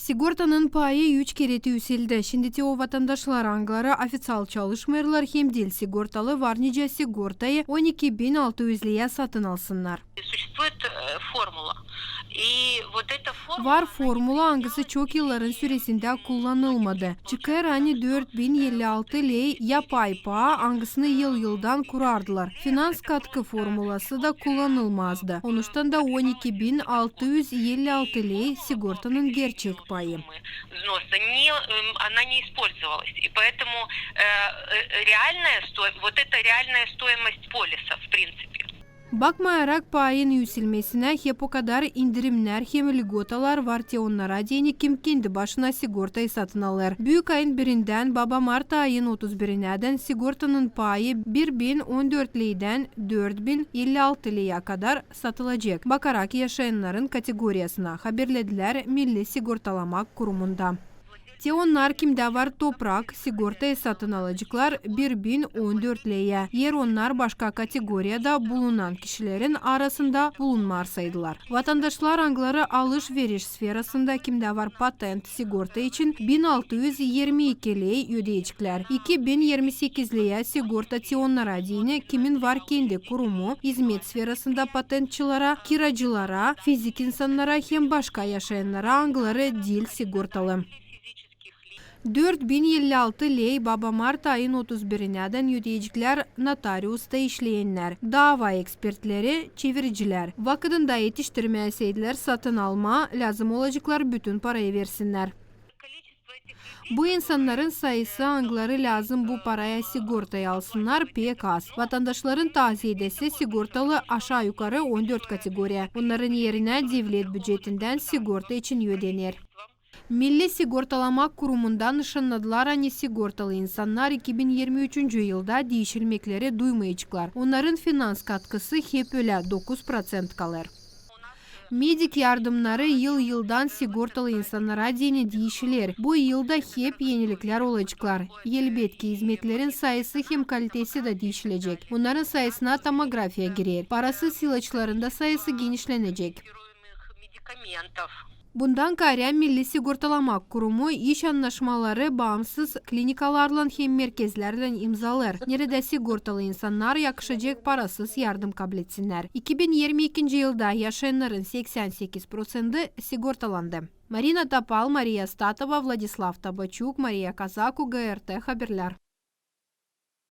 Sigortanın payı 3 kereti üsildi. Şimdi o vatandaşlar anglары ofitsial çalışmıyorlar hem değil sigortalı var nice sigortayı 12.600 liraya satın alsınlar. Формула. И вот эта формула... Var formula hangisi çok yılların süresinde kullanılmadı. Çıkar hani 4056 lei yapay paha hangisini yıldan kurardılar. Finans katkı formulası da kullanılmazdı. Onuştan da 12.656 lei sigortanın gerçek payı. Она не использовалась. И поэтому вот это реальная стоимость полиса, в принципе. Bakmayarak payın yükselmesine hep o kadar indirimler hem ligotalar var ki onlara değini kim kendi başına sigortayı satın alır. Büyük ayın birinden baba Mart ayın 31'inden sigortanın payı 1014 liriden 4056 liraya kadar satılacak. Bakarak yaşayanların kategorisine haberlediler Milli Sigortalamak Kurumu'nda. Onlar kimde var toprak sigortayı satın alacaklar 1014 liraya. Yer onlar başka kategoriyada bulunan kişilerin arasında bulunmarsaydılar. Vatandaşlar anglары alış-veriş sferasında kimde var patent sigorta için 1622 liraya ödeyecekler. 2028 liraya sigorta onlara değini kimin var kendi kurumu, hizmet sferasında patentçılara, kiracılara, fizik insanlara hem başka yaşayanlara anglары değil sigortalı. 4056 lei baba Mart ayın 31'inden ödeyecekler notariusta işleyenler, dava ekspertleri, çeviriciler. Vakıdında yetiştirmeseydiler satın alma lazım olacaklar bütün parayı versinler. Bu insanların sayısı anglары lazım bu paraya sigortayı alsınlar pek az. Vatandaşların tavsiyesi sigortalı aşağı yukarı 14 kategori. Onların yerine devlet bütçetinden sigorta için ödenir. Milli Sigortalamak Kurumu'ndan nişanladılar hani sigortalı insanlar 2023 yılda değişilmekleri duymayacaklar. Onların finans katkısı hep öyle 9% kalır. Medik yardımları yıldan sigortalı insanlara değini değişilir. Bu yılda hep yenilikler olacaklar. Elbette hizmetlerin sayısı hem kalitesi de değişilecek. Onların sayısına tomografiya girer. Parasız ilaçların da sayısı genişlenecek. Bundan gayrı Milli Sigortalamak Kurumu iş anlaşmaları bağımsız klinikalarla hem merkezlerle imzalar. Nerede sigortalı insanlar yakışacak parasız yardım kabul etsinler. 2022 yılda yaşayanların 88% sigortalandı. Marina Tapal, Maria Statova, Vladislav Tabachuk, Maria Kazaku, GRT Haberler.